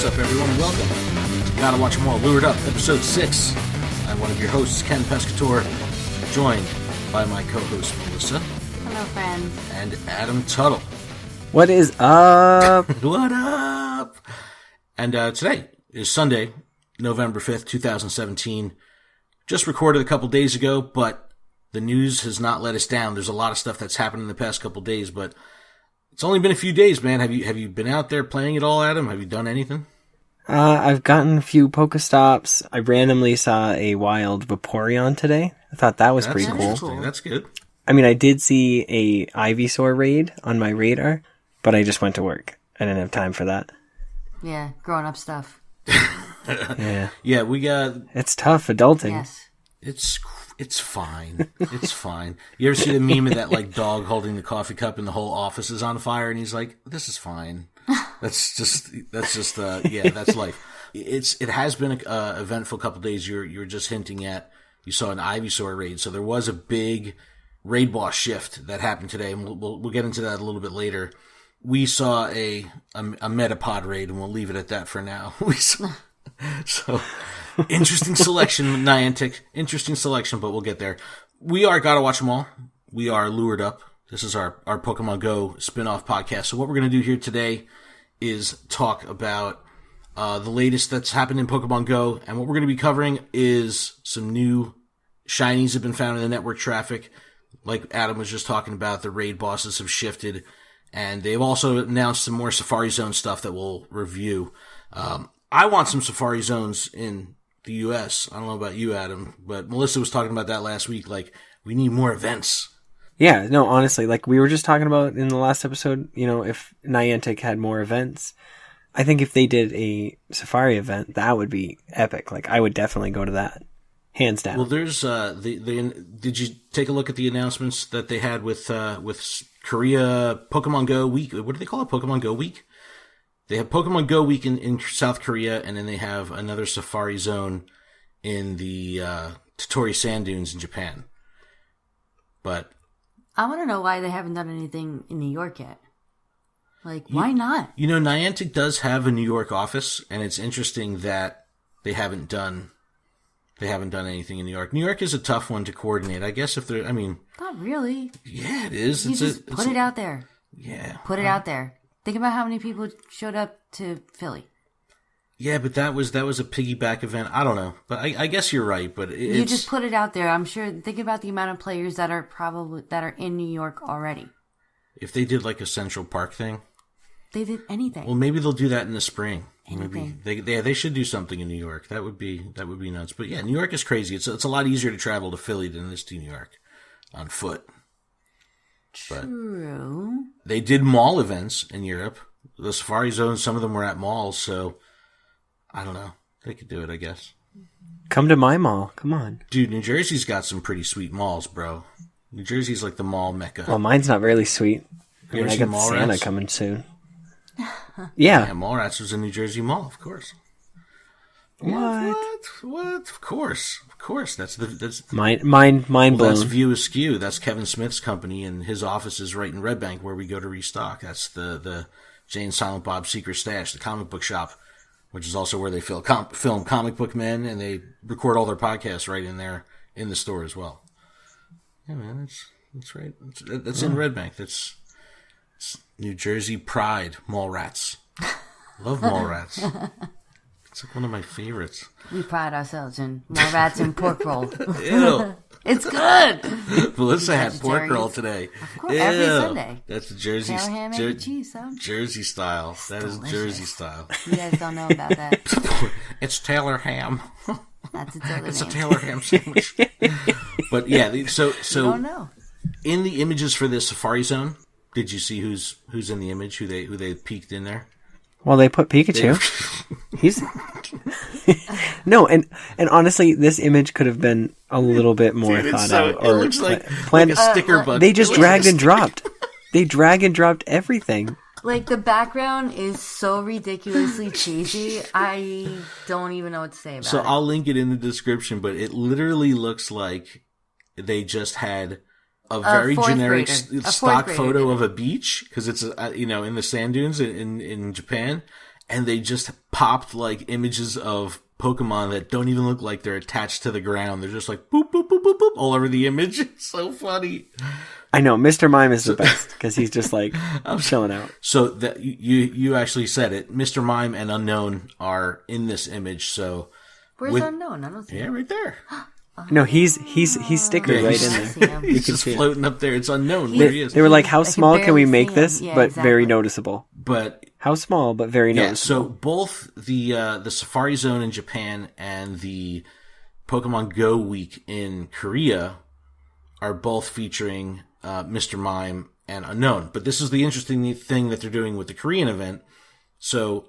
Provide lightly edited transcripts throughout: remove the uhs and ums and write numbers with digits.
up, everyone, and welcome to Gotta Watch 'Em All, Lured Up, Episode 6. I'm one of your hosts, Ken Pescator, joined by my co-host, Melissa. Hello, friends. And Adam Tuttle. What is up? What up? And today is Sunday, November 5th, 2017. Just recorded a couple days ago, but the news has not let us down. There's a lot of stuff that's happened in the past couple days, but it's only been a few days, man. Have you been out there playing at all, Adam? Have you done anything? I've gotten a few Pokestops. I randomly saw a wild Vaporeon today. I thought that was pretty cool. That's good. I mean, I did see a Ivysaur raid on my radar, but I just went to work. I didn't have time for that. Yeah, growing up stuff. Yeah, we got... It's tough, adulting. Yes. It's fine. It's fine. You ever see the meme of that like dog holding the coffee cup and the whole office is on fire and he's like, "This is fine." That's just that's life. It has been an eventful couple days. You were just hinting at, you saw an Ivysaur raid, so there was a big raid boss shift that happened today, and we'll get into that a little bit later. We saw a Metapod raid, and we'll leave it at that for now. So interesting selection, Niantic. Interesting selection, but we'll get there. We are Gotta Watch 'Em All. We are Lured Up. This is our Pokemon GO spin-off podcast. So what we're going to do here today is talk about the latest that's happened in Pokemon GO. And what we're going to be covering is some new shinies have been found in the network traffic. Like Adam was just talking about, the raid bosses have shifted. And they've also announced some more Safari Zone stuff that we'll review. I want some Safari Zones in the U.S. I don't know about you, Adam, but Melissa was talking about that last week. Like, we need more events. Yeah, no, honestly, like we were just talking about in the last episode, you know, if Niantic had more events, I think if they did a Safari event, that would be epic. Like, I would definitely go to that. Hands down. Well, there's, did you take a look at the announcements that they had with Korea Pokemon Go Week? What do they call it? Pokemon Go Week? They have Pokemon Go Week in South Korea, and then they have another Safari Zone in the Tottori Sand Dunes in Japan. But I want to know why they haven't done anything in New York yet. Like, why not? You know, Niantic does have a New York office, and it's interesting that they haven't done anything in New York. New York is a tough one to coordinate. I guess if they're, I mean, Not really. yeah, it is. You just put it out there. Yeah. Put it out there. Think about how many people showed up to Philly. Yeah, but that was a piggyback event. I don't know, but I guess you're right. But You just put it out there. I'm sure. Think about the amount of players that are in New York already. If they did like a Central Park thing, They did anything. well, maybe they'll do that in the spring. Anything. Maybe they should do something in New York. That would be nuts. But yeah, New York is crazy. It's a lot easier to travel to Philly than it is to New York on foot. True. They did mall events in Europe. The Safari Zones, some of them were at malls, so I don't know. They could do it, I guess. Come to my mall. Come on. Dude, New Jersey's got some pretty sweet malls, bro. New Jersey's like the mall mecca. Well, mine's not really sweet. I mean, I got Santa coming soon. Yeah. Mallrats was a New Jersey mall, of course. What? Of course. That's mind well, blown. that's View Askew. That's Kevin Smith's company, and his office is right in Red Bank, where we go to restock. That's the Jay and Silent Bob's Secret Stash, the comic book shop, which is also where they film Comic Book Men, and they record all their podcasts right in there in the store as well. Yeah, man, that's right. That's in Red Bank. It's New Jersey pride. Mallrats. Love Mallrats. It's like one of my favorites. We pride ourselves in more rats and pork roll. Ew. It's good. Melissa had pork roll today. Of course, every Sunday. That's the Jersey Tail ham and cheese, huh? Jersey style. That is delicious. Jersey style. You guys don't know about that. It's Taylor ham. That's its other It's name. a Taylor ham sandwich. But yeah, so You don't know. in the images for this Safari Zone, did you see who's in the image? Who they peeked in there? Well, they put Pikachu. He's no, and honestly, this image could have been a little bit more thought out. It looks like a sticker bug. They just dragged and dropped. They drag and dropped everything. Like, the background is so ridiculously cheesy, I don't even know what to say about it. So I'll link it in the description, but it literally looks like they just had a very generic stock photo of a beach, because it's in the sand dunes in Japan, and they just popped like images of Pokemon that don't even look like they're attached to the ground. They're just like boop, boop, boop, boop, boop all over the image. It's so funny. I know Mr. Mime is the best because he's just like I'm chilling out. So that you actually said it. Mr. Mime and Unknown are in this image. So where's Unknown? I don't see him. Right there. No, he's stickered right in there. He's just floating up there. It's unknown where he is. They were like, "How small can we make this?" Yeah, but exactly. very noticeable. But how small, but very noticeable. So both the Safari Zone in Japan and the Pokemon Go week in Korea are both featuring Mr. Mime and Unknown. But this is the interesting thing that they're doing with the Korean event. So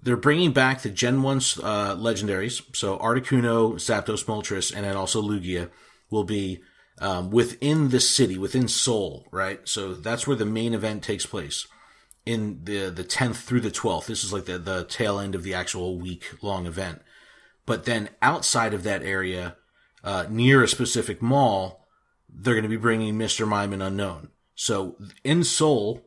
they're bringing back the Gen 1 legendaries. So Articuno, Zapdos, Moltres, and then also Lugia will be within the city, within Seoul, right? So that's where the main event takes place in the 10th through the 12th. This is like the tail end of the actual week-long event. But then outside of that area, near a specific mall, they're going to be bringing Mr. Mime and Unknown. So in Seoul,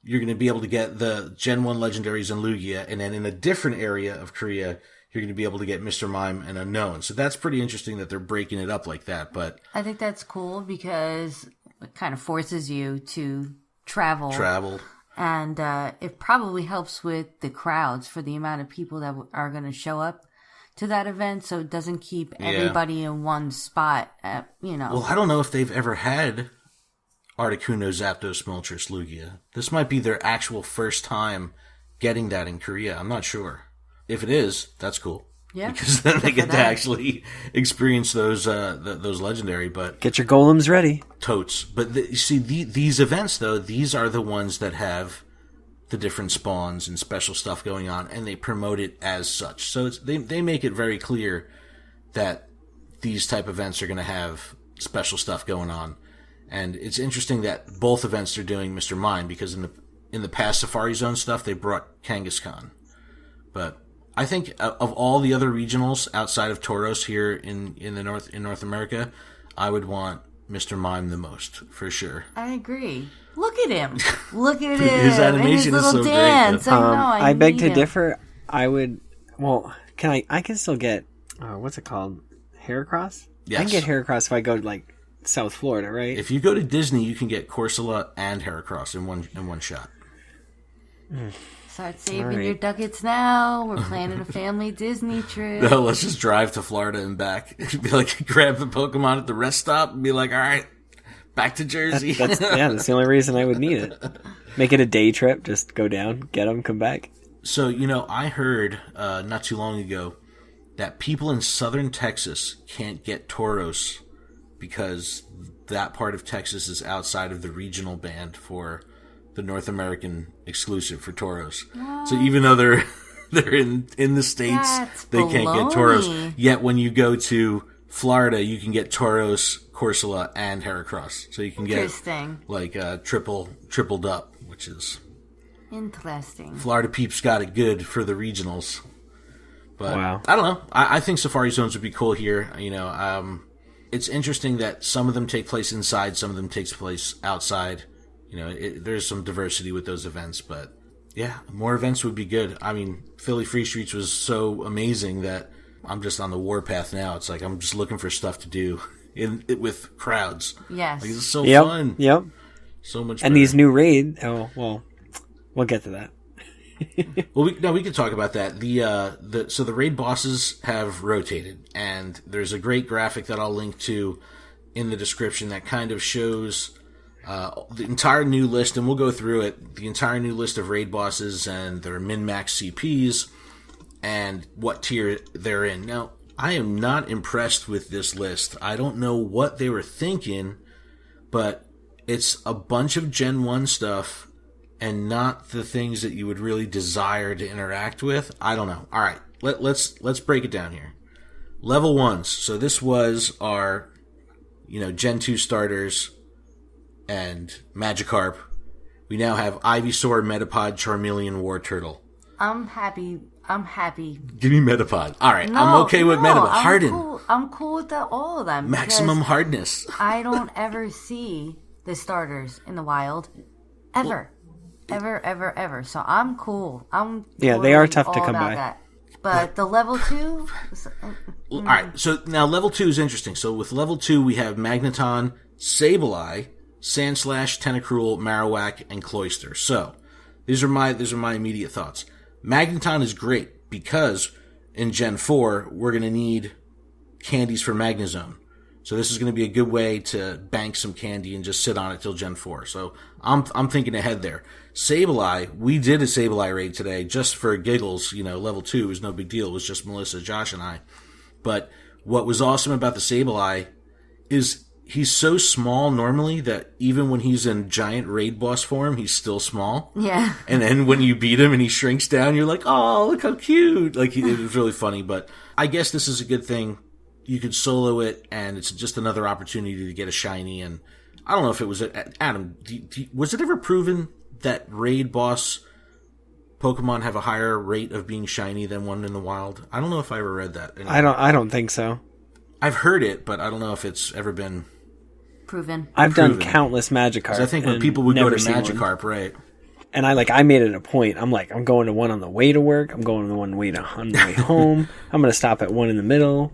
you're going to be able to get the Gen 1 legendaries and Lugia, and then in a different area of Korea, you're going to be able to get Mr. Mime and Unknown. So that's pretty interesting that they're breaking it up like that. But I think that's cool because it kind of forces you to travel. And it probably helps with the crowds for the amount of people that are going to show up to that event, so it doesn't keep everybody in one spot, Well, I don't know if they've ever had Articuno, Zapdos, Moltres, Lugia. This might be their actual first time getting that in Korea. I'm not sure. If it is, that's cool. Yeah. Because then they get to actually experience those legendary, but... Get your golems ready. Totes. But you see, these events, though, these are the ones that have the different spawns and special stuff going on, and they promote it as such. So they make it very clear that these type events are going to have special stuff going on. And it's interesting that both events are doing Mr. Mime, because in the past Safari Zone stuff, they brought Kangaskhan. But I think of all the other regionals outside of Tauros here in North America, I would want Mr. Mime the most, for sure. I agree. Look at him. Look at him. His animation and his is little so dance. great. I I beg to him. differ. I would. Well, I can still get. What's it called? Heracross? Yes. I can get Heracross if I go to like South Florida, right? If you go to Disney, you can get Corsola and Heracross in one shot. Start saving All right. your ducats now. We're planning a family Disney trip. No, let's just drive to Florida and back. Be like, grab the Pokemon at the rest stop and be like, all right, back to Jersey. That's the only reason I would need it. Make it a day trip. Just go down, get them, come back. So, I heard not too long ago that people in southern Texas can't get Tauros because that part of Texas is outside of the regional band for the North American exclusive for Tauros. So even though they're in the States, That's they can't get Tauros. Yet when you go to Florida, you can get Tauros, Corsola, and Heracross. So you can get like tripled up, which is interesting. Florida peeps got it good for the regionals. But wow. I don't know. I think Safari Zones would be cool here. It's interesting that some of them take place inside, some of them takes place outside. There's some diversity with those events, but yeah, more events would be good. I mean, Philly Free Streets was so amazing that I'm just on the warpath now. It's like I'm just looking for stuff to do with crowds. Yes. Like, it's so fun. Yep. So much And better. these new raid, well, we'll get to that. Well, we could talk about that. So the raid bosses have rotated, and there's a great graphic that I'll link to in the description that kind of shows the entire new list, and we'll go through it. The entire new list of raid bosses and their min-max CPs and what tier they're in. Now, I am not impressed with this list. I don't know what they were thinking, but it's a bunch of Gen 1 stuff and not the things that you would really desire to interact with. I don't know. All right, let's break it down here. Level 1s. So this was our, Gen 2 starters and Magikarp. We now have Ivysaur, Metapod, Charmeleon, Wartortle. I'm happy. Give me Metapod. All right, I'm okay with Metapod. Harden. I'm cool with all of them. Maximum hardness. I don't ever see the starters in the wild. Ever. ever. So I'm cool. I'm they are tough to come by. That. But the level 2... All right, so now level 2 is interesting. So with level 2, we have Magneton, Sableye, Sandslash, Tentacruel, Marowak, and Cloyster. So these are my immediate thoughts. Magneton is great because in Gen 4, we're going to need candies for Magnezone. So this is going to be a good way to bank some candy and just sit on it till Gen 4. So I'm thinking ahead there. Sableye, we did a Sableye raid today just for giggles. Level 2 was no big deal. It was just Melissa, Josh, and I. But what was awesome about the Sableye is he's so small normally that even when he's in giant raid boss form, he's still small. Yeah. And then when you beat him and he shrinks down, you're like, oh, look how cute. It was really funny. But I guess this is a good thing. You could solo it, and it's just another opportunity to get a shiny. And I don't know if it was Adam. Was it ever proven that raid boss Pokemon have a higher rate of being shiny than one in the wild? I don't know if I ever read that. I don't think so. I've heard it, but I don't know if it's ever been proven. I've done countless Magikarp. I think when people would go to Magikarp, right? And I made it a point. I'm going to one on the way to work. I'm going to one on the way home. I'm going to stop at one in the middle.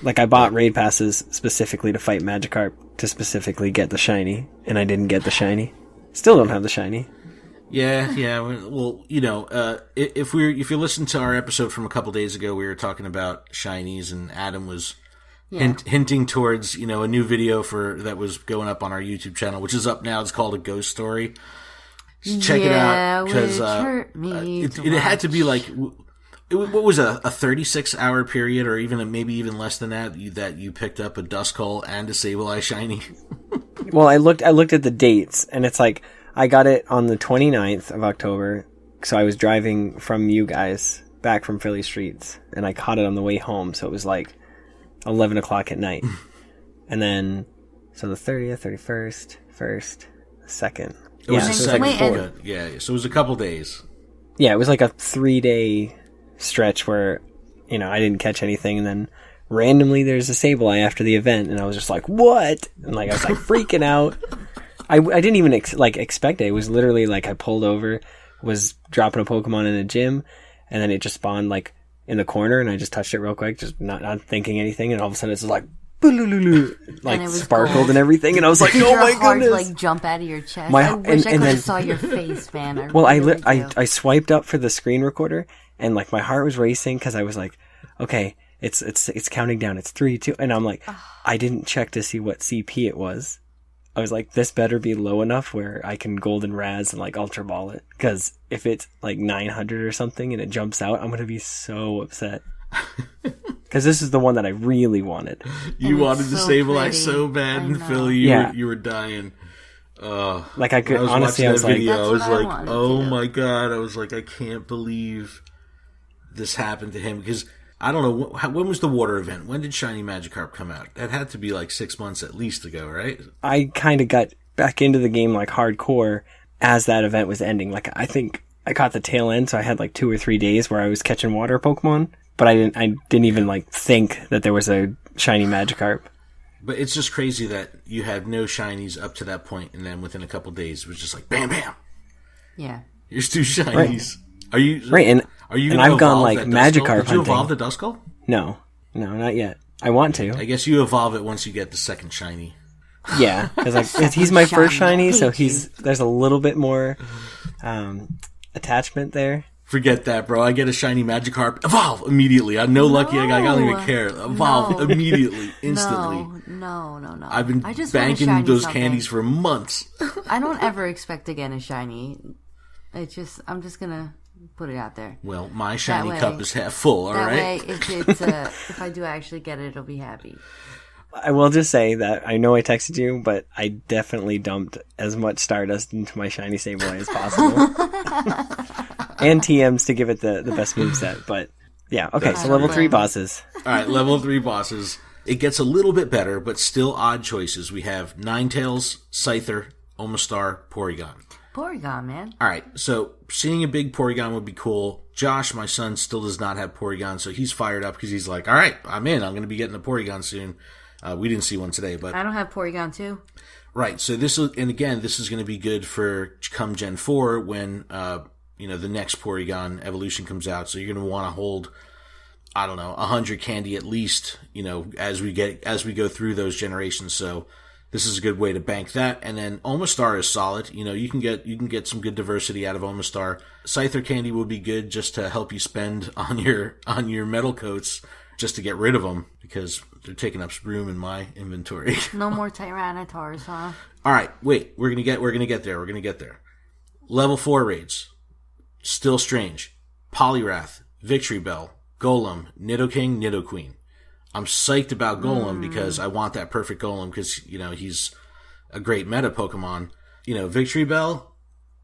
I bought raid passes specifically to fight Magikarp to specifically get the shiny, and I didn't get the shiny. Still don't have the shiny. Yeah. Well, if you listen to our episode from a couple days ago, we were talking about shinies, and Adam was hinting towards a new video that was going up on our YouTube channel, which is up now. It's called A Ghost Story. Check it out because it had to be what was a 36-hour period, or maybe even less than that you picked up a Duskull and a Sableye shiny. Well, I looked at the dates, and it's I got it on the 29th of October, so I was driving from you guys back from Philly streets, and I caught it on the way home, so it was 11 o'clock at night. And then, so the 30th, 31st, 1st, 2nd. It was the second. Yeah, so it was a couple days. Yeah, it was a 3-day stretch where, I didn't catch anything, and then randomly there's a Sableye after the event, and I was just what? And I was freaking out. I didn't even expect it. It was literally I pulled over, was dropping a Pokemon in a gym, and then it just spawned in the corner, and I just touched it real quick, just not thinking anything, and all of a sudden it's sparkled gold. And everything, and I was oh my goodness! Jump out of your chest. I wish I could have saw your face, man. I swiped up for the screen recorder, and my heart was racing because I was okay, it's counting down. It's 3, 2, and I'm I didn't check to see what CP it was. I was this better be low enough where I can Golden Raz and Ultra Ball it. Because if it's 900 or something and it jumps out, I'm going to be so upset. Because this is the one that I really wanted. You wanted the Sableye so bad in Philly, you were dying. I could honestly, I was video, I was oh my god! I was I can't believe this happened to him, because I don't know when was the water event. When did Shiny Magikarp come out? That had to be 6 months at least ago, right? I kind of got back into the game hardcore as that event was ending. I think I caught the tail end, so I had 2 or 3 days where I was catching water Pokemon, but I didn't even think that there was a Shiny Magikarp. But it's just crazy that you had no shinies up to that point, and then within a couple days, it was just bam, bam. Yeah. Here's 2 shinies. Right. Are you right? And I've gone Magikarp hunting. Did you evolve the Duskull? No, not yet. I want to. I guess you evolve it once you get the second shiny. Yeah, because he's my first shiny, so there's a little bit more attachment there. Forget that, bro. I get a shiny Magikarp. Evolve immediately. I'm lucky. I don't even care. Evolve immediately, instantly. No. I've been banking those candies for months. I don't ever expect to get a shiny. I'm just gonna put it out there. Well, my shiny cup is half full. All right. That way, if I do actually get it, it'll be happy. I will just say that I know I texted you, but I definitely dumped as much Stardust into my shiny Sableye as possible. And TMs to give it the best moveset. But yeah, okay, so level 3 bosses. Alright, level 3 bosses. It gets a little bit better, but still odd choices. We have Ninetales, Scyther, Omastar, Porygon. Porygon, man. Alright, so seeing a big Porygon would be cool. Josh, my son, still does not have Porygon, so he's fired up because he's alright, I'm in. I'm going to be getting a Porygon soon. We didn't see one today, but... I don't have Porygon too. Right. So this is going to be good for come Gen 4 when, the next Porygon evolution comes out. So you're going to want to hold, I don't know, 100 candy at least, as we go through those generations. So this is a good way to bank that. And then Omastar is solid. You can get some good diversity out of Omastar. Scyther candy would be good just to help you spend on your metal coats just to get rid of them because they're taking up room in my inventory. No more Tyrannitars, huh? All right, wait. We're gonna get there. Level 4 raids. Still Strange, Poliwrath, Victory Bell, Golem, Nidoking, Nidoqueen. I'm psyched about Golem because I want that perfect Golem because, he's a great meta Pokemon. Victory Bell,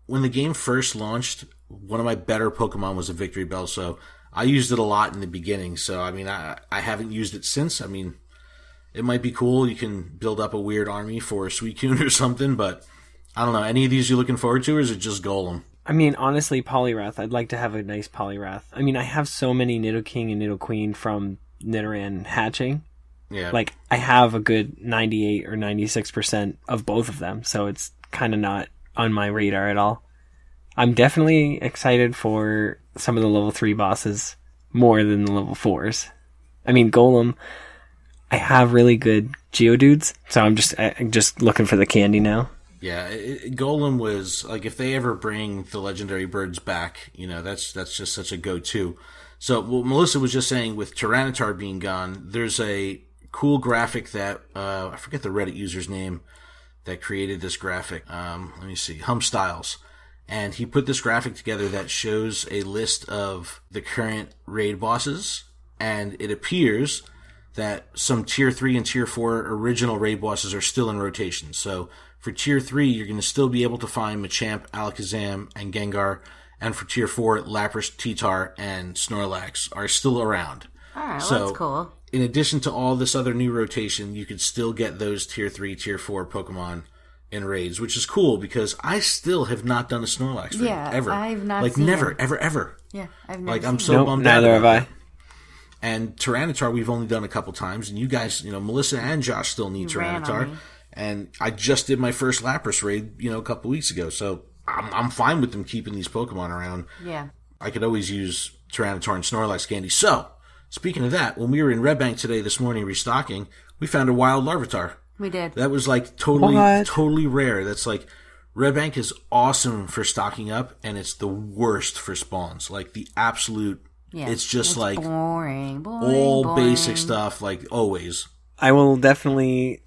when the game first launched, one of my better Pokemon was a Victory Bell, so I used it a lot in the beginning. So, I haven't used it since. It might be cool. You can build up a weird army for a Suicune or something, but I don't know. Any of these you looking forward to, or is it just Golem? Honestly, Poliwrath. I'd like to have a nice Poliwrath. I have so many Nidoking and Nidoqueen from Nidoran hatching. Yeah. I have a good 98 or 96% of both of them, so it's kind of not on my radar at all. I'm definitely excited for some of the level 3 bosses more than the level 4s. Golem, I have really good Geodudes, so I'm just looking for the candy now. Yeah, Golem was, if they ever bring the legendary birds back, that's just such a go-to. So, what Melissa was just saying, with Tyranitar being gone, there's a cool graphic that, I forget the Reddit user's name that created this graphic. Let me see, Styles. And he put this graphic together that shows a list of the current raid bosses, and it appears that some Tier 3 and Tier 4 original raid bosses are still in rotation. So for Tier 3, you're going to still be able to find Machamp, Alakazam, and Gengar. And for Tier 4, Lapras, Titar, and Snorlax are still around. Alright, well, that's cool. In addition to all this other new rotation, you could still get those Tier 3, Tier 4 Pokemon in raids, which is cool because I still have not done a Snorlax raid, ever. I've not seen never, it. ever. Yeah, I've never seen I'm so bummed out. Neither have I. And Tyranitar we've only done a couple times, and you guys, Melissa and Josh still need Tyranitar. And I just did my first Lapras raid, a couple weeks ago, so I'm fine with them keeping these Pokemon around. Yeah. I could always use Tyranitar and Snorlax candy. So, speaking of that, when we were in Red Bank today this morning restocking, we found a wild Larvitar. We did. That was totally rare. That's Red Bank is awesome for stocking up, and it's the worst for spawns. The absolute... Yeah, it's just boring, all basic stuff, always. I will definitely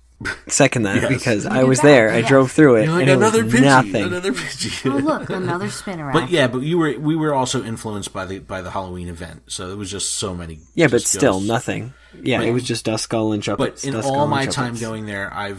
second that because I was there. I drove through it, and another it was Pidgey, nothing. Another Pidgey. Oh, look, another Spinarak. But we were also influenced by the Halloween event, so it was just so many. Yeah, but still nothing. Yeah, it was just Duskull and Chuppets. But in all my time going there, I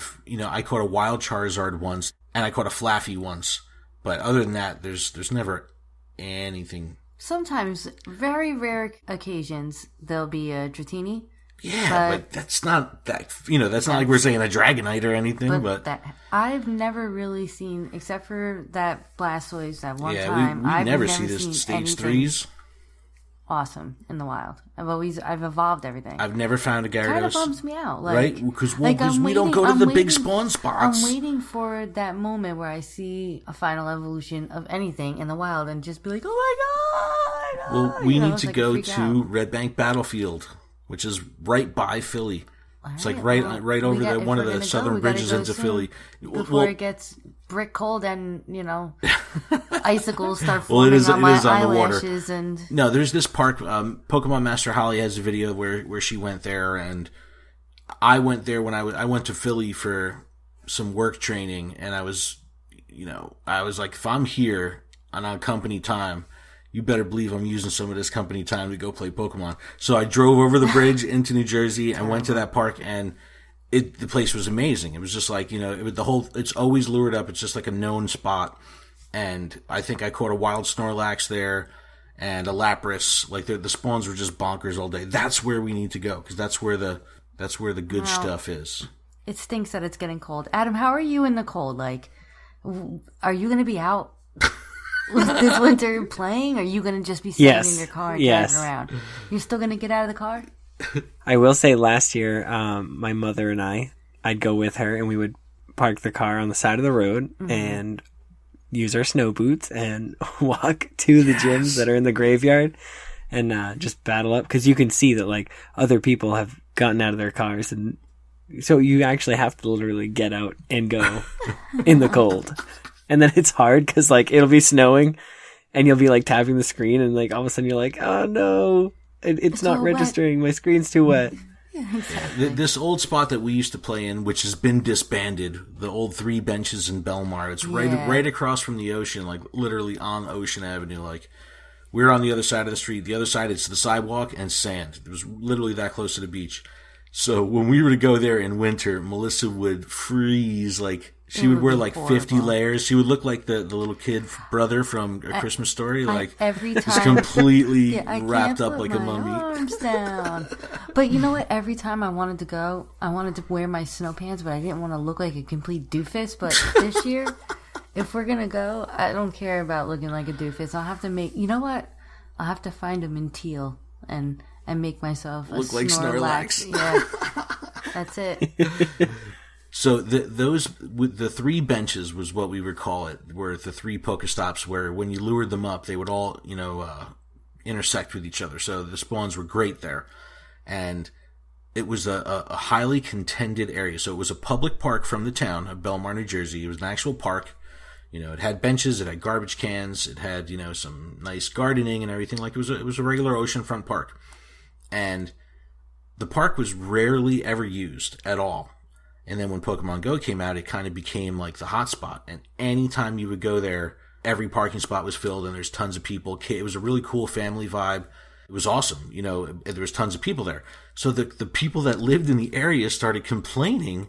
caught a wild Charizard once, and I caught a Flaffy once. But other than that, there's never anything. Sometimes, very rare occasions, there'll be a Dratini. Yeah, but that's not that. That's not like we're saying a Dragonite or anything. But that I've never really seen, except for that Blastoise that one time. I've never seen this stage 3s. Awesome in the wild. I've evolved everything. I've never found a Gyarados. Kind of bums me out, right? Because we don't go to the big spawn spots. I'm waiting for that moment where I see a final evolution of anything in the wild and just be like, "Oh my god!" Well, we need to go to Red Bank Battlefield, which is right by Philly. It's right over one of the southern bridges into Philly. Before it gets brick cold and, icicles start forming on my eyelashes. No, there's this park, Pokemon Master Holly has a video where she went there, and I went there when I went to Philly for some work training, and I was like, if I'm here and on company time, you better believe I'm using some of this company time to go play Pokemon. So I drove over the bridge into New Jersey and went to that park, and the place was amazing. It was just it's always lured up. It's just like a known spot. And I think I caught a wild Snorlax there and a Lapras. The spawns were just bonkers all day. That's where we need to go, because that's where the good stuff is. It stinks that it's getting cold. Adam, how are you in the cold? Are you going to be out this winter playing? Or are you going to just be sitting in your car and driving around? You're still going to get out of the car? I will say last year, my mother and I'd go with her, and we would park the car on the side of the road and use our snow boots and walk to the gyms that are in the graveyard and just battle up, because you can see that like other people have gotten out of their cars, and so you actually have to literally get out and go in the cold. And then it's hard because like it'll be snowing and you'll be like tapping the screen and like all of a sudden you're like, oh no, it's not registering, my screen's too wet. Exactly. This old spot that we used to play in, which has been disbanded, the old 3 benches in Belmar, it's right across from the ocean, like literally on Ocean Avenue. Like, we're on the other side of the street. The other side, it's the sidewalk and sand. It was literally that close to the beach. So when we were to go there in winter, Melissa would freeze. Like, she would wear like 50 layers. She would look like the little kid brother from A Christmas Story. Like, every time, just completely wrapped up like a mummy. Arms down. But you know what? Every time I wanted to go, I wanted to wear my snow pants, but I didn't want to look like a complete doofus. But this year, if we're going to go, I don't care about looking like a doofus. I'll have to you know what? I'll have to find them in teal and make myself look like Snorlax. Yeah, that's it. So the 3 benches was what we would call it, were the 3 Pokestops where when you lured them up, they would all, intersect with each other. So the spawns were great there. And it was a highly contended area. So it was a public park from the town of Belmar, New Jersey. It was an actual park. It had benches, it had garbage cans, it had, some nice gardening and everything. Like, it was a regular oceanfront park. And the park was rarely ever used at all. And then when Pokemon GO came out, it kind of became like the hot spot. And anytime you would go there, every parking spot was filled and there's tons of people. It was a really cool family vibe. It was awesome. There was tons of people there. So the people that lived in the area started complaining,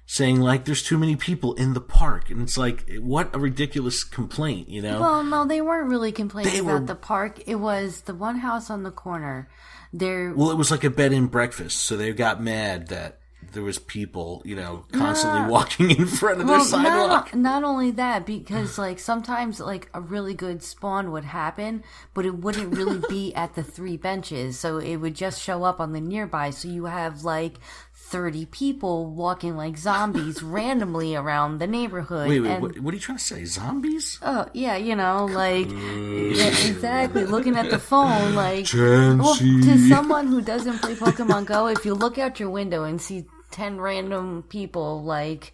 saying like, there's too many people in the park. And it's like, what a ridiculous complaint, Well, no, they weren't really complaining about the park. It was the one house on the corner. Well, it was like a bed and breakfast. So they got mad that there was people, constantly walking in front of their sidewalk. Not only that, because like sometimes like a really good spawn would happen, but it wouldn't really be at the 3 benches. So it would just show up on the nearby. So you have like 30 people walking like zombies randomly around the neighborhood. Wait, what are you trying to say? Zombies? Oh, yeah, like, yeah, exactly. Looking at the phone, like, to someone who doesn't play Pokemon GO, if you look out your window and see 10 random people, like,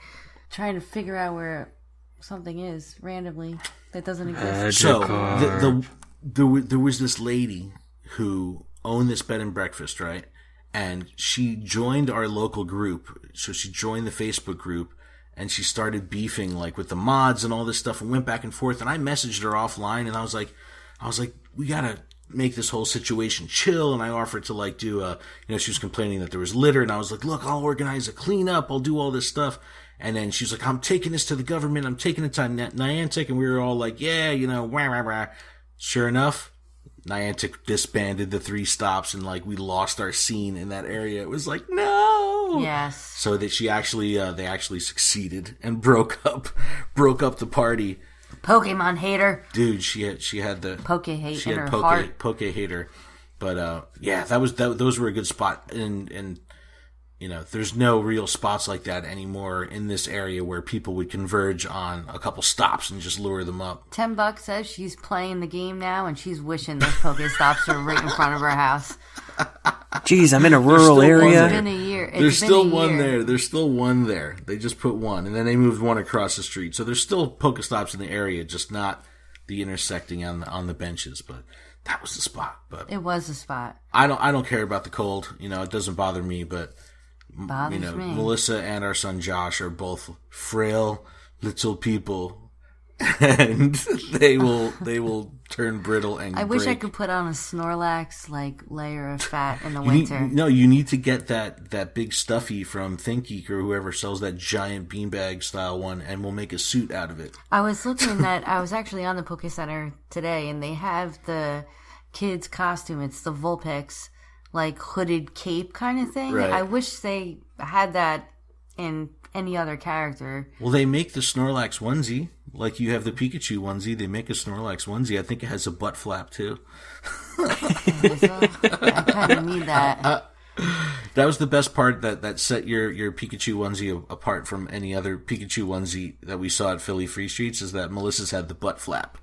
trying to figure out where something is randomly that doesn't exist. So, there was this lady who owned this bed and breakfast, right? And she joined our local group. So she joined the Facebook group and she started beefing like with the mods and all this stuff and went back and forth. And I messaged her offline and I was like, we gotta make this whole situation chill. And I offered to like do she was complaining that there was litter. And I was like, look, I'll organize a cleanup. I'll do all this stuff. And then she's like, I'm taking this to the government. I'm taking it to Niantic. And we were all like, yeah, wah, wah, wah. Sure enough, Niantic disbanded the 3 stops and like we lost our scene in that area. It was like, no. Yes. So that they actually succeeded and broke up the party. Pokemon hater. Dude, she had the Poke hate she in had her heart. Poke hater. But yeah, those were a good spot. And there's no real spots like that anymore in this area where people would converge on a couple stops and just lure them up. $10 says she's playing the game now and she's wishing those Pokestops were right in front of her house. Jeez, I'm in a rural area. It's been a year. There's still one there. There's still one there. They just put one, and then they moved one across the street. So there's still Pokestops in the area, just not the intersecting on the benches. But that was the spot. But it was the spot. I don't care about the cold. It doesn't bother me, but bothers me. Melissa and our son Josh are both frail little people, and they will turn brittle and I wish I break. could put on a Snorlax like layer of fat in the winter. You need to get that big stuffy from ThinkGeek or whoever sells that giant beanbag style one, and we'll make a suit out of it. I was looking at I was actually on the Poke Center today, and they have the kids' costume. It's the Vulpix, like hooded cape kind of thing. Right. I wish they had that in any other character. Well, they make the Snorlax onesie. Like you have the Pikachu onesie, they make a Snorlax onesie. I think it has a butt flap too. I kind of need that. That was the best part that set your Pikachu onesie apart from any other Pikachu onesie that we saw at Philly Free Streets is that Melissa's had the butt flap.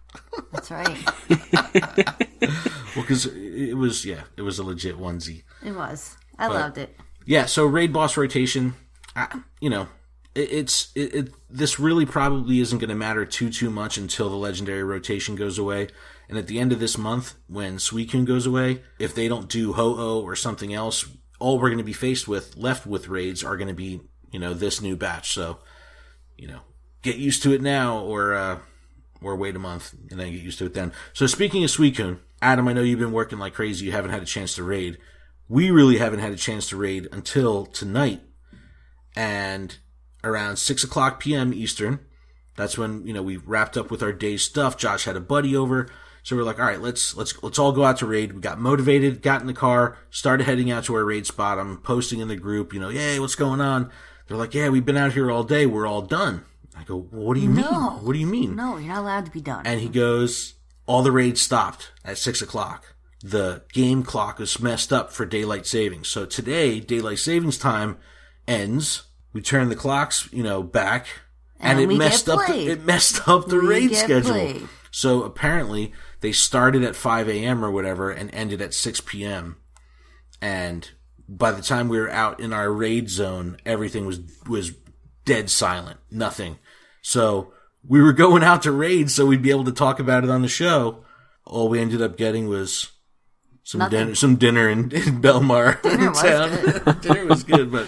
That's right. Well, because it was a legit onesie. It was. I loved it. Yeah, so raid boss rotation, this really probably isn't going to matter too much until the legendary rotation goes away. And at the end of this month, when Suicune goes away, if they don't do Ho-Oh or something else, all we're going to be left with raids are going to be, this new batch. So, get used to it now or wait a month and then get used to it then. So speaking of Suicune, Adam, I know you've been working like crazy. You haven't had a chance to raid. We really haven't had a chance to raid until tonight. And around 6:00 p.m. Eastern, that's when, we wrapped up with our day's stuff. Josh had a buddy over. So we're like, all right, let's all go out to raid. We got motivated, got in the car, started heading out to our raid spot. I'm posting in the group, hey, what's going on? They're like, yeah, we've been out here all day. We're all done. I go, well, what do you mean? What do you mean? No, you're not allowed to be done. And he goes, all the raids stopped at 6:00. The game clock was messed up for daylight savings. So today, daylight savings time ends. We turn the clocks, back, and it messed up the raid schedule. Played. So apparently they started at 5 a.m. or whatever and ended at 6 p.m. And by the time we were out in our raid zone, everything was dead silent. Nothing. So we were going out to raid so we'd be able to talk about it on the show. All we ended up getting was some dinner in Belmar. Dinner was good. Dinner was good, but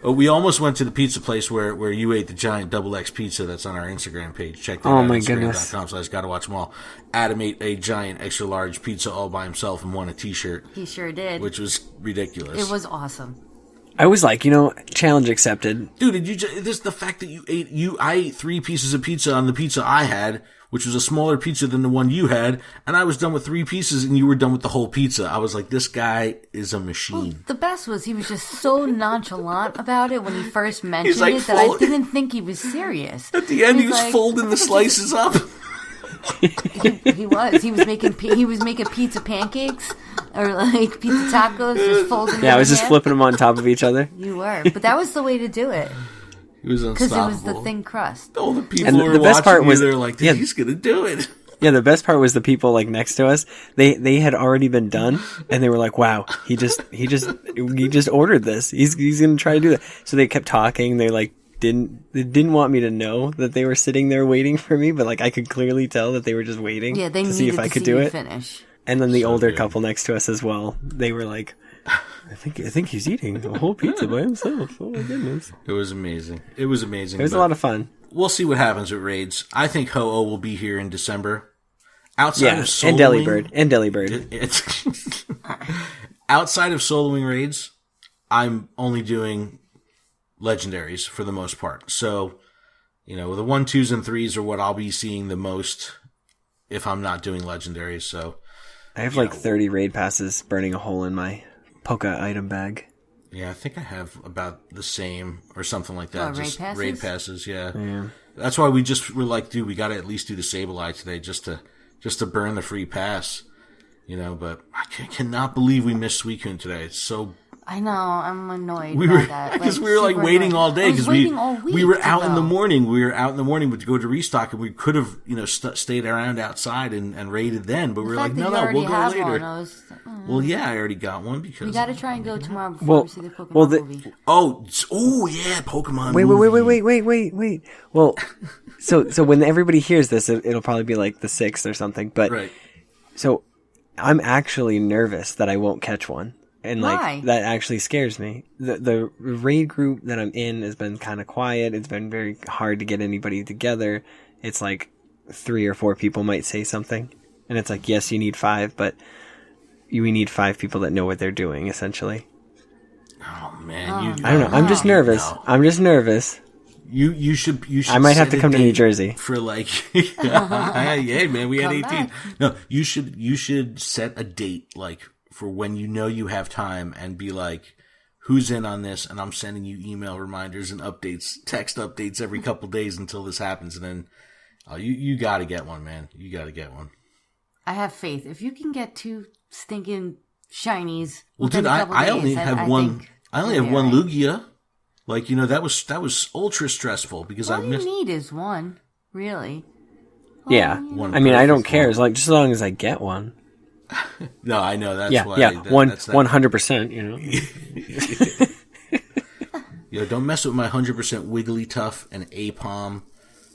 we almost went to the pizza place where you ate the giant XX pizza that's on our Instagram page. Check that out. Oh my goodness. Instagram.com/gotta watch them all. Adam ate a giant extra large pizza all by himself and won a t-shirt. He sure did. Which was ridiculous. It was awesome. I was like, challenge accepted. Dude, the fact that I ate 3 pieces of pizza on the pizza I had, which was a smaller pizza than the one you had, and I was done with 3 pieces and you were done with the whole pizza. I was like, this guy is a machine. Well, the best was he was just so nonchalant about it when he first mentioned it that I didn't think he was serious. At the end, he was folding the slices up. He was making pizza pancakes or like pizza tacos, just folding. Yeah, I was just flipping them on top of each other. You were, but that was the way to do it. It was unstoppable because it was the thin crust. All the people who were watching they're like, he's gonna do it. Yeah, the best part was the people like next to us. They had already been done, and they were like, "Wow, he just ordered this. He's gonna try to do that." So they kept talking. They didn't want me to know that they were sitting there waiting for me, but like I could clearly tell that they were just waiting to see if I could do it. Finish. And then the older couple next to us as well. They were like, I think he's eating a whole pizza by himself. Oh my goodness. It was amazing. It was amazing. It was a lot of fun. We'll see what happens with raids. I think Ho-Oh will be here in December. Outside of soloing, and Delibird. Outside of soloing raids, I'm only doing legendaries for the most part. So, the 1, 2s, and 3s are what I'll be seeing the most if I'm not doing legendaries. So I have 30 raid passes burning a hole in my Poké item bag. Yeah, I think I have about the same or something like that. Just raid passes, yeah. That's why we were like, dude, we got to at least do the Sableye today just to burn the free pass. But I cannot believe we missed Suicune today. It's so... I know, I'm annoyed by that. Because we were waiting all day because we were out in the morning. We were out in the morning to go to restock, and we could have stayed around outside and raided then. But we were like, no, we'll go later. Well, yeah, I already got one because we got to try and go tomorrow before we see the Pokemon movie. Oh yeah, Pokemon. Wait. Well, so when everybody hears this, it'll probably be like the 6th or something. But right. So I'm actually nervous that I won't catch one. And Why? That actually scares me. The raid group that I'm in has been kind of quiet. It's been very hard to get anybody together. It's like 3 or 4 people might say something. And it's like, yes, you need 5, but we need 5 people that know what they're doing, essentially. Oh, man. I don't know. I'm just nervous. You should. I might have to come to New Jersey for yeah, man. We had 18. Back. No, you should set a date for when you have time and be like, who's in on this? And I'm sending you email reminders and updates, text updates every couple days until this happens. And then you got to get one, man. You got to get one. I have faith. If you can get 2 stinking shinies, well, dude, I only have one. I only have one Lugia. Like, that was ultra stressful because I missed. All you need is one, really. Yeah. I mean, I don't care. It's like, just as long as I get one. No, I know. That's why. Yeah, 100%, Don't mess with my 100% Wigglytuff and Apom.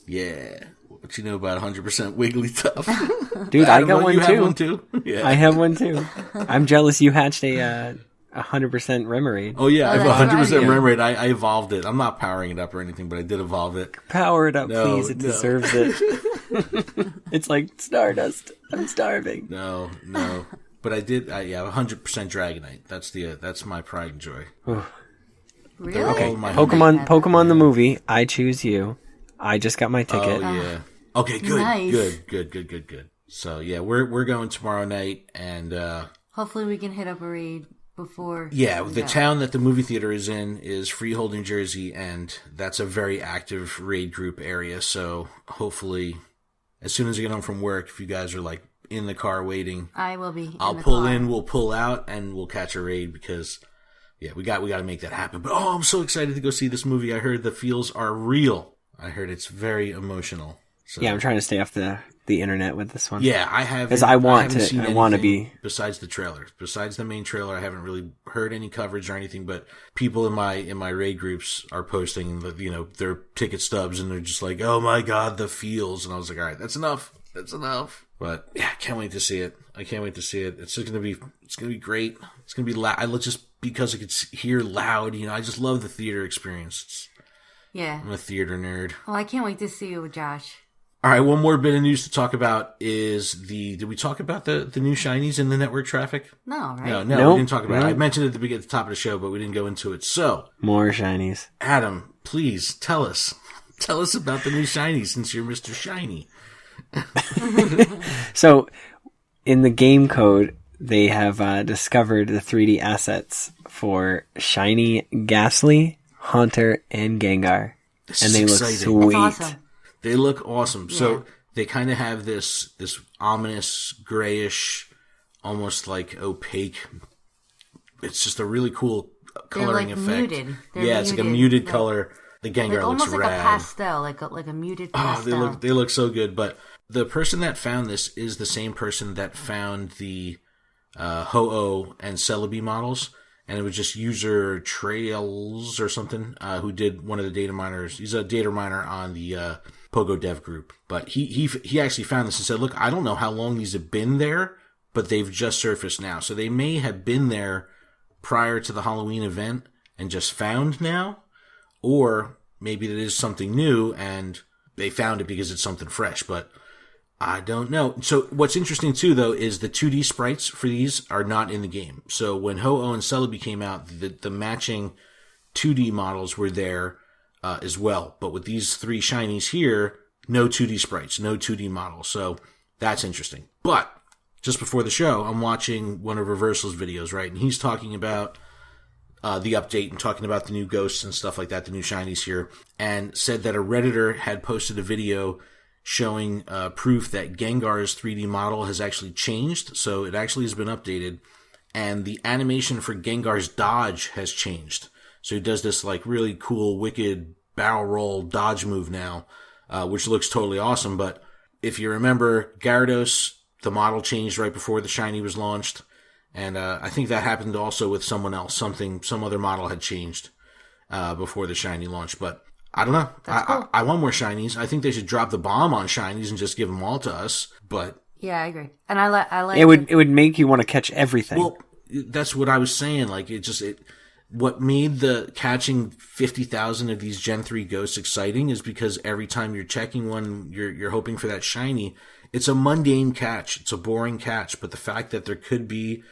Yeah. What you know about 100% Wigglytuff? Dude, I got one too. Have one too? Yeah. I have one too. I'm jealous you hatched a 100% Remoraid. Oh yeah, I have 100% Remoraid. I evolved it. I'm not powering it up or anything, but I did evolve it. Power it up, please. It deserves it. It's like Stardust. I'm starving. No. But I did. I have 100% Dragonite. That's my pride and joy. Really? Okay. Pokemon the movie. I choose you. I just got my ticket. Oh yeah. Okay. Good. Nice. Good. So yeah, we're going tomorrow night, and hopefully we can hit up a raid before. Yeah, the town that the movie theater is in is Freehold, New Jersey, and that's a very active raid group area. So hopefully, as soon as I get home from work, if you guys are like in the car waiting, I will be. I'll pull in, we'll pull out, and we'll catch a raid because we got to make that happen. But I'm so excited to go see this movie. I heard the feels are real. I heard it's very emotional. So. Yeah, I'm trying to stay off the internet with this one. Yeah, I have because I want to be besides the trailer, besides the main trailer. I haven't really heard any coverage or anything. But people in my raid groups are posting their ticket stubs, and they're just like, "Oh my god, the feels!" And I was like, "All right, that's enough. That's enough." But yeah, I can't wait to see it. It's just gonna be great. It's gonna be loud. Just because I could hear loud. I just love the theater experience. I'm a theater nerd. Well, I can't wait to see you with Josh. All right, one more bit of news to talk about is did we talk about the new shinies in the network traffic? No, right? No, we didn't talk about it. I mentioned it at the top of the show, but we didn't go into it. So, more shinies. Adam, please tell us about the new shinies since you're Mr. Shiny. So, in the game code, they have discovered the 3D assets for shiny Gastly, Haunter, and Gengar. And they look sweet. That's awesome. They look awesome. Yeah. So they kind of have this ominous, grayish, almost like opaque. It's just a really cool coloring effect. Muted. It's like a muted color. The Gengar looks almost rad. Like a pastel, like a muted pastel. Oh, they look so good. But the person that found this is the same person that found the Ho-Oh and Celebi models. And it was just user Trails or something who did one of the data miners. He's a data miner on the Pogo Dev group. But he actually found this and said, look, I don't know how long these have been there, but they've just surfaced now. So they may have been there prior to the Halloween event and just found now. Or maybe it is something new and they found it because it's something fresh. But I don't know. So what's interesting too, though, is the 2D sprites for these are not in the game. So when Ho-Oh and Celebi came out, the matching 2D models were there as well. But with these three shinies here, no 2D sprites, no 2D models. So that's interesting. But just before the show, I'm watching one of Reversal's videos, right? And he's talking about the update and talking about the new ghosts and stuff like that, the new shinies here, and said that a Redditor had posted a video showing proof that Gengar's 3D model has actually changed. So it actually has been updated. And the animation for Gengar's dodge has changed. So he does this like really cool, wicked barrel roll dodge move now, which looks totally awesome. But if you remember, Gyarados, the model changed right before the shiny was launched. And I think that happened also with someone else. Some other model had changed before the shiny launched. But I don't know. Cool. I want more shinies. I think they should drop the bomb on shinies and just give them all to us. But yeah, I agree. And I like it would make you want to catch everything. Well, that's what I was saying. Like what made the catching 50,000 of these Gen 3 ghosts exciting is because every time you're checking one, you're hoping for that shiny. It's a mundane catch. It's a boring catch. But the fact that there could be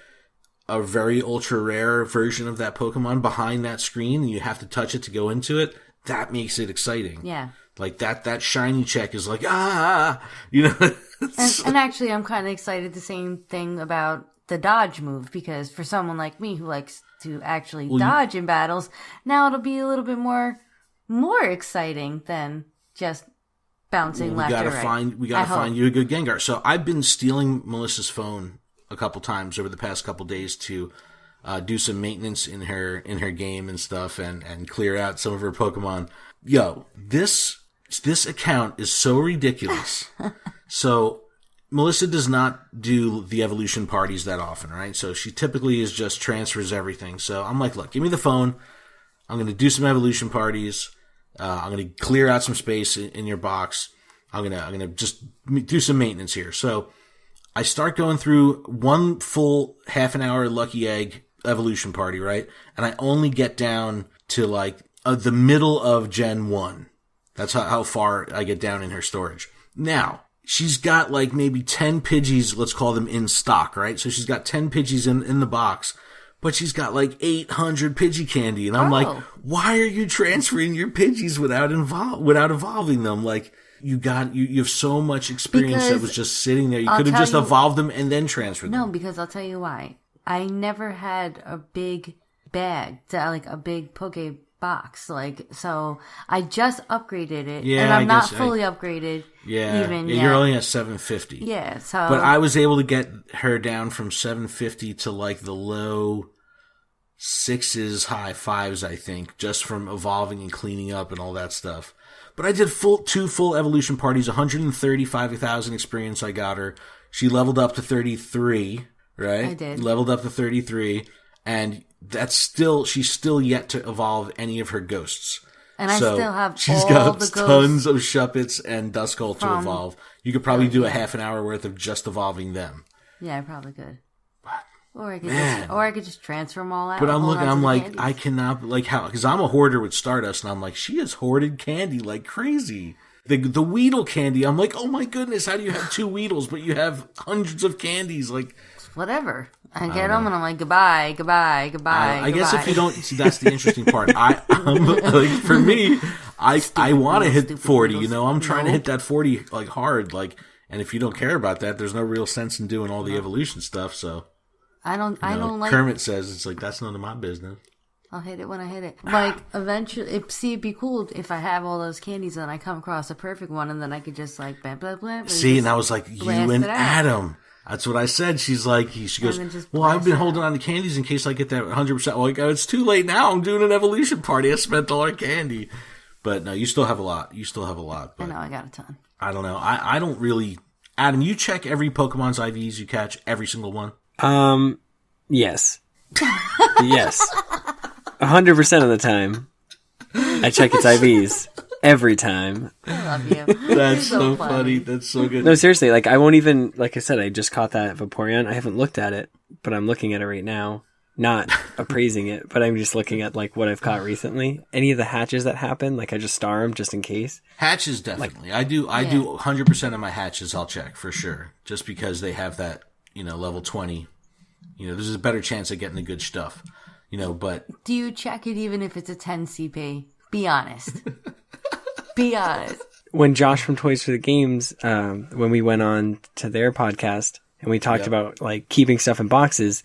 a very ultra rare version of that Pokemon behind that screen and you have to touch it to go into it, that makes it exciting. Yeah. Like that shiny check is like, and actually I'm kind of excited the same thing about the dodge move, because for someone like me who likes to actually dodge in battles, now it'll be a little bit more exciting than just bouncing left or right. We gotta find you a good Gengar. So I've been stealing Melissa's phone a couple times over the past couple days to do some maintenance in her game and stuff, and clear out some of her Pokemon. Yo, this account is so ridiculous. So Melissa does not do the evolution parties that often, right? So she typically is just transfers everything. So I'm like, look, give me the phone. I'm going to do some evolution parties. I'm going to clear out some space in your box. I'm going to just do some maintenance here. So I start going through one full half an hour Lucky Egg evolution party, right? And I only get down to like the middle of Gen 1. That's how far I get down in her storage. Now, she's got like maybe 10 Pidgeys, let's call them in stock, right? So she's got 10 Pidgeys in the box, but she's got like 800 Pidgey candy. And I'm like, why are you transferring your Pidgeys without evolving them? Like, you have so much experience that was just sitting there. You could have just evolved them and then transferred them. No, because I'll tell you why. I never had a big bag, like a big Poke box, like, so I just upgraded it, and I'm not fully upgraded. You're only at 750. Yeah, so but I was able to get her down from 750 to like the low 6s, high 5s, I think, just from evolving and cleaning up and all that stuff. But I did two full evolution parties, 135,000 experience I got her. She leveled up to 33, right? I did. Leveled up to 33, and she's still yet to evolve any of her ghosts. And so I still have she's all got the tons of Shuppets and Duskull to evolve. You could probably do a half an hour worth of just evolving them. Yeah, I probably could. Or I could just transfer them all out. But I'm like, candies. I cannot, like, how, because I'm a hoarder with Stardust, and I'm like, she has hoarded candy like crazy. The Weedle candy, I'm like, oh my goodness, how do you have 2 Weedles, but you have hundreds of candies? Like, whatever. I get them, and I'm like, goodbye. I guess if you don't, see, that's the interesting part. I'm like, for me, I want to hit 40, you know, I'm trying to hit that 40, like, hard, like, and if you don't care about that, there's no real sense in doing all the evolution stuff, so. I don't like. Kermit says it's like, that's none of my business. I'll hit it when I hit it. Like, eventually, it'd be cool if I have all those candies and I come across a perfect one, and then I could just like blah blah blah. See, and I was like, you and Adam. That's what I said. She goes, well, I've been holding on to candies in case I get that 100%. Like, oh, it's too late now. I'm doing an evolution party. I spent all our candy. But no, you still have a lot. But I know, I got a ton. I don't know. I don't really. Adam, you check every Pokemon's IVs you catch, every single one. Yes. Yes. 100% of the time, I check its IVs. Every time. I love you. That's so funny. That's so good. No, seriously, like, I won't even, like I said, I just caught that Vaporeon. I haven't looked at it, but I'm looking at it right now. Not appraising it, but I'm just looking at, like, what I've caught recently. Any of the hatches that happen, like, I just star them just in case. Hatches, definitely. Like, I do 100% of my hatches, I'll check, for sure. Just because they have that, you know, level 20. You know, there's a better chance of getting the good stuff. You know, but... Do you check it even if it's a 10 CP? Be honest. Be honest. When Josh from Toys for the Games, when we went on to their podcast and we talked about like keeping stuff in boxes,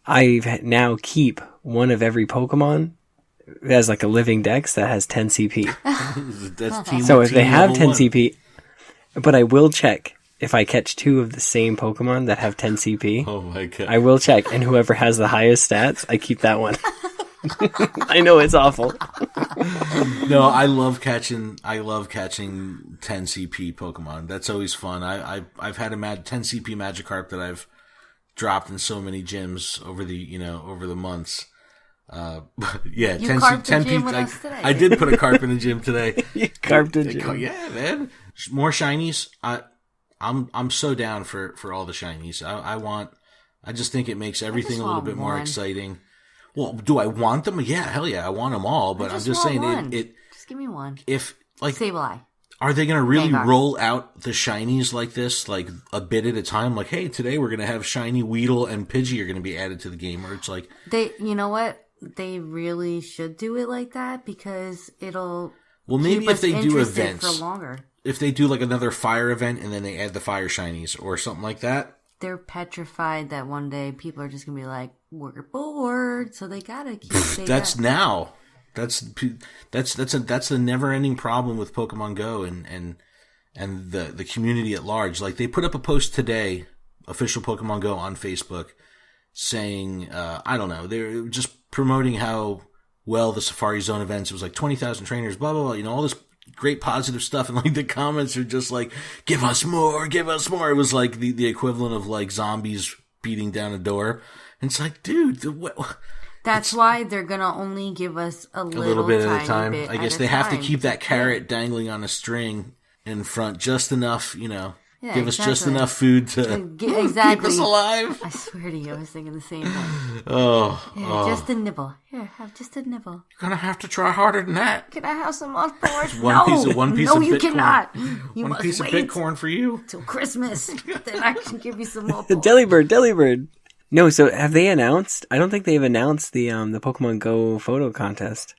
I now keep one of every Pokemon that has like a living dex that has 10 CP. So if they have 10 CP, but I will check if I catch 2 of the same Pokemon that have 10 CP. Oh my god! I will check, and whoever has the highest stats, I keep that one. I know it's awful. No, I love catching 10 CP Pokemon. That's always fun. I've had a 10 CP Magikarp that I've dropped in so many gyms over the months. Yeah, you 10 CP. I did put a carp in the gym today. You carped a gym. Yeah, man. More shinies. I'm so down for all the shinies. I just think it makes everything a little bit more exciting. Well, do I want them? Yeah, hell yeah, I want them all. But I'm just saying it. Just give me one. If like Sableye. Are they going to really roll out the shinies like this, like a bit at a time? Like, hey, today we're going to have shiny Weedle and Pidgey are going to be added to the game, or it's like you know what? They really should do it like that because it'll. Well, maybe if they do events for longer. If they do like another fire event and then they add the fire shinies or something like that. They're petrified that one day people are just going to be like, we're bored, so they got to keep That's now. That's the never-ending problem with Pokemon Go and the community at large. Like, they put up a post today, official Pokemon Go on Facebook, saying, I don't know, they're just promoting how well the Safari Zone events, it was like 20,000 trainers, blah, blah, blah, all this great positive stuff. And like the comments are just like, give us more, give us more. It was like the equivalent of like zombies beating down a door. And it's like, dude, that's why they're going to only give us a little bit at a time. I guess they have to keep that carrot dangling on a string in front, just enough, give us just enough food to keep us alive. I swear to you, I was thinking the same thing. Just a nibble. Here, have just a nibble. You're going to have to try harder than that. Can I have some more porridge? One piece of no, you Bitcoin. Cannot. You one piece of Bitcoin for you. Till Christmas. Then I can give you some more porridge. Delibird. No, so have they announced? I don't think they've announced the Pokemon Go photo contest.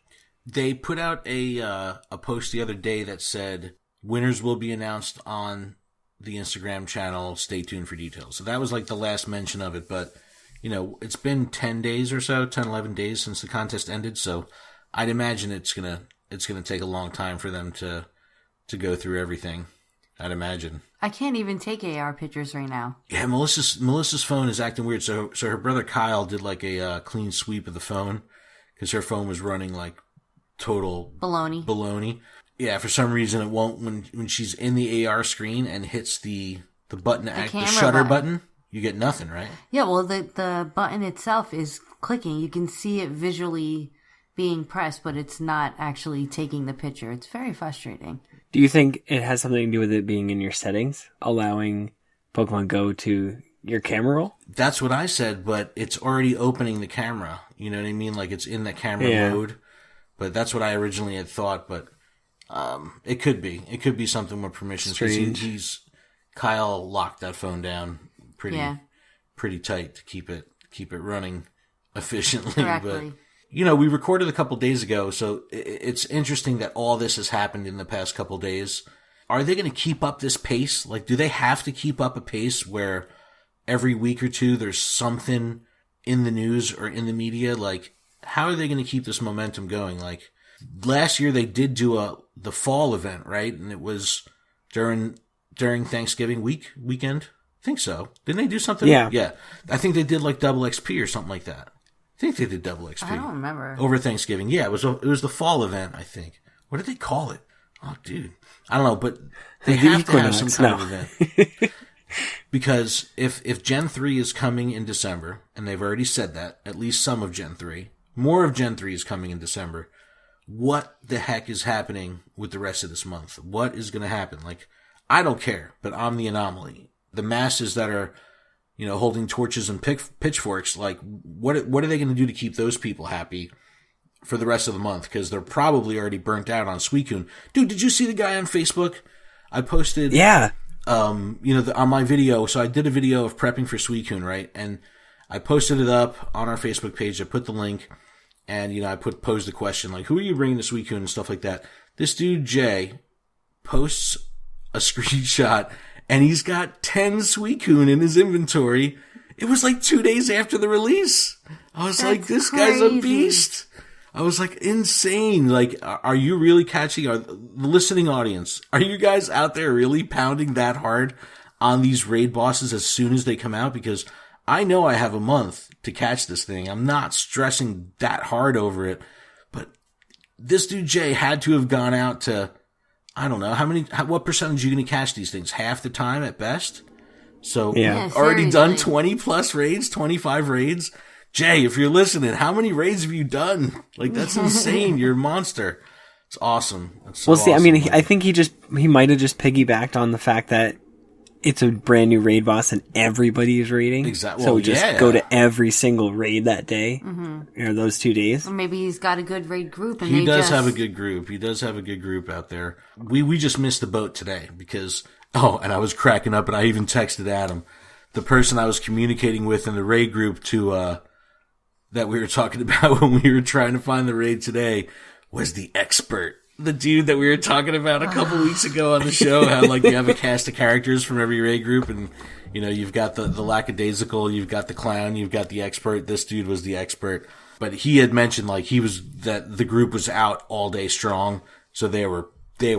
They put out a post the other day that said winners will be announced on the Instagram channel. Stay tuned for details. So that was like the last mention of it. But, it's been 10 days or so, 10, 11 days since the contest ended. So I'd imagine it's gonna take a long time for them to go through everything. I'd imagine. I can't even take AR pictures right now. Yeah, Melissa's phone is acting weird. So her brother Kyle did like a clean sweep of the phone because her phone was running like total baloney. Yeah, for some reason it won't when she's in the AR screen and hits the button, the shutter button. You get nothing, right? Yeah, well the button itself is clicking. You can see it visually being pressed, but it's not actually taking the picture. It's very frustrating. Do you think it has something to do with it being in your settings, allowing Pokemon Go to your camera roll? That's what I said, but it's already opening the camera. You know what I mean? Like it's in the camera mode. But that's what I originally had thought. But it could be something with permissions. Because Kyle locked that phone down pretty tight to keep it running efficiently. Correctly. But we recorded a couple days ago, so it's interesting that all this has happened in the past couple days. Are they going to keep up this pace? Like, do they have to keep up a pace where every week or two there's something in the news or in the media? Like, how are they going to keep this momentum going? Like, last year they did do the fall event, right? And it was during Thanksgiving weekend. I think so. Didn't they do something? Yeah. I think they did like double XP or something like that. I think they did double XP. I don't remember. Over Thanksgiving. Yeah, it was the fall event, I think. What did they call it? Oh, dude. I don't know, but they have to have some kind of event. Because if Gen 3 is coming in December, and they've already said that, at least some of Gen 3, more of Gen 3 is coming in December, what the heck is happening with the rest of this month? What is going to happen? Like, I don't care, but I'm the anomaly. The masses that are holding torches and pitchforks, like, what are they going to do to keep those people happy for the rest of the month? Because they're probably already burnt out on Suicune. Dude, did you see the guy on Facebook? I posted, on my video. So I did a video of prepping for Suicune, right? And I posted it up on our Facebook page. I put the link, and I posed the question, like, who are you bringing to Suicune and stuff like that. This dude Jay posts a screenshot. And he's got 10 Suicune in his inventory. It was like 2 days after the release. I was like, this guy's a beast. I was like, insane. Like, are you really catching the listening audience? Are you guys out there really pounding that hard on these raid bosses as soon as they come out? Because I know I have a month to catch this thing. I'm not stressing that hard over it. But this dude Jay had to have gone out to, I don't know, what percentage are you going to catch these things? Half the time at best? So, already done 20 plus raids, 25 raids. Jay, if you're listening, how many raids have you done? Like, that's insane. You're a monster. It's awesome. That's so awesome. I mean, I think he might have just piggybacked on the fact that it's a brand new raid boss and everybody is raiding. Exactly. So go to every single raid that day, or those 2 days. Or maybe he's got a good raid group. And he does have a good group. He does have a good group out there. We just missed the boat today because, and I was cracking up, and I even texted Adam, the person I was communicating with in the raid group that we were talking about when we were trying to find the raid today was the expert. The dude that we were talking about a couple weeks ago on the show, how like you have a cast of characters from every raid group, and you've got the lackadaisical, you've got the clown, you've got the expert. This dude was the expert, but he had mentioned like that the group was out all day strong, so they were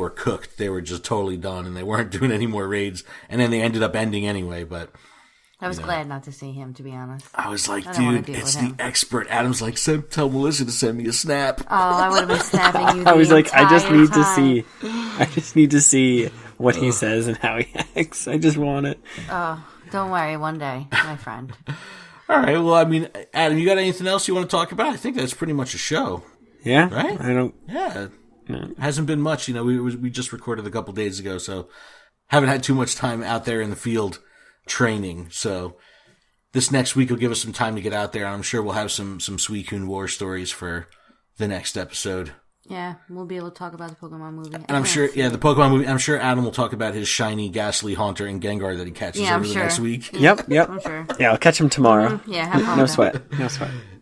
cooked. They were just totally done, and they weren't doing any more raids. And then they ended up ending anyway. But I was glad not to see him, to be honest. I was like, dude, it's the expert. Adam's like, tell Melissa to send me a snap. Oh, I would have been snapping you. I was like, I just need to see what he says and how he acts. I just want it. Oh, don't worry, one day, my friend. All right. Well, I mean, Adam, you got anything else you want to talk about? I think that's pretty much a show. Yeah. Right? I don't. Yeah. No. Hasn't been much. We just recorded a couple days ago, so haven't had too much time out there in the field training. So this next week will give us some time to get out there, and I'm sure we'll have some Suicune War stories for the next episode. Yeah, we'll be able to talk about the Pokemon movie. And I'm sure, the Pokemon movie, I'm sure Adam will talk about his shiny, Gastly, Haunter, and Gengar that he catches over the next week. Yep. I'm sure. Yeah, I'll catch him tomorrow. Mm-hmm. Yeah, have fun. No sweat.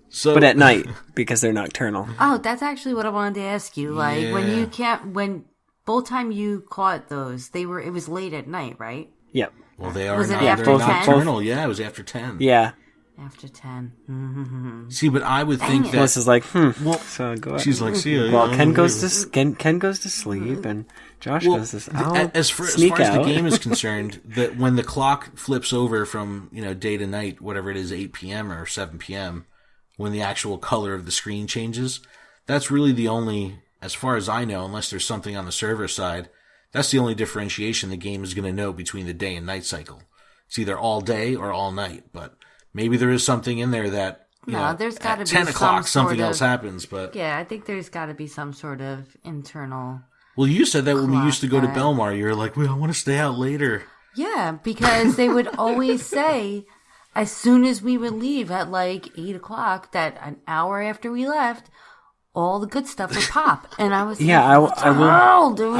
So, but at night, because they're nocturnal. Oh, that's actually what I wanted to ask you. Like, when both time you caught those, it was late at night, right? Yep. Well, they are was it after 10? Nocturnal. Yeah, it was after 10. Yeah. After 10. See, but I would think that Melissa's like, Well, so go ahead. She's like, see ya. Well, Ken goes to sleep, and Josh goes to sleep. As far as the game is concerned, that when the clock flips over from day to night, whatever it is, 8 p.m. or 7 p.m., when the actual color of the screen changes, that's really the only, as far as I know, unless there's something on the server side, that's the only differentiation the game is going to know between the day and night cycle. It's either all day or all night, but maybe there is something in there that, there's got to be 10 o'clock something else happens, but... Yeah, I think there's got to be some sort of internal... Well, you said that when we used to go to Belmar, you were like, well, I want to stay out later. Yeah, because they would always say, as soon as we would leave at like 8 o'clock, that an hour after we left, all the good stuff would pop. And I was I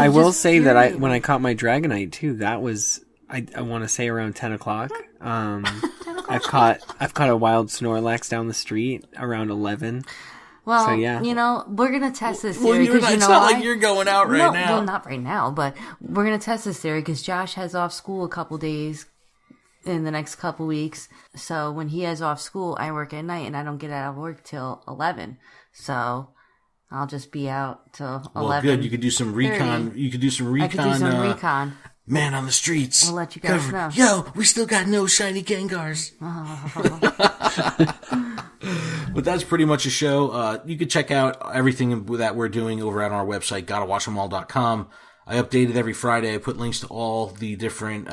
will say that when I caught my Dragonite too, that was, I want to say around 10 o'clock. 10 o'clock. I've caught a wild Snorlax down the street around 11. Well, so, yeah. We're going to test this theory. It's not like you're going out now. Well, not right now, but we're going to test this theory because Josh has off school a couple days in the next couple weeks. So when he has off school, I work at night and I don't get out of work till 11. So I'll just be out till 11. Well, good. You could do some recon. You could do some recon. I could do some recon. Man on the streets. I'll let you guys know. Yo, we still got no shiny Gengars. But that's pretty much a show. You can check out everything that we're doing over at our website, gottawatchemall.com. I update it every Friday. I put links to all the different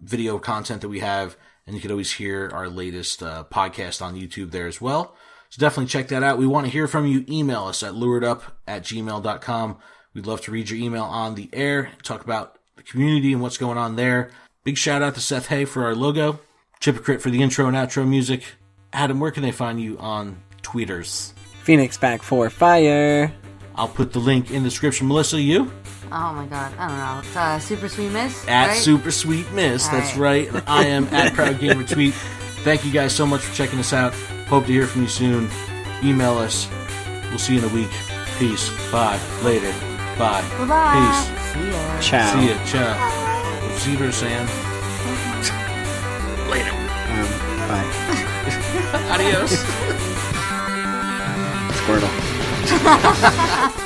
video content that we have, and you can always hear our latest podcast on YouTube there as well. So definitely check that out. We want to hear from you. Email us at luredup@gmail.com. We'd love to read your email on the air, talk about the community and what's going on there. Big shout out to Seth Hay for our logo, Chipocrite for the intro and outro music. Adam, where can they find you on Tweeters? Phoenix back for fire. I'll put the link in the description. Melissa, you? Oh my god, I don't know. It's Super Sweet Miss. At right? Super Sweet Miss, that's right. I am at Proud Gamer Tweet. Thank you guys so much for checking us out. Hope to hear from you soon. Email us. We'll see you in a week. Peace. Bye. Later. Bye. Bye-bye. Peace. See ya. Ciao. See ya. Ciao. Cedar Sand. Later. Bye. Adios. Squirtle.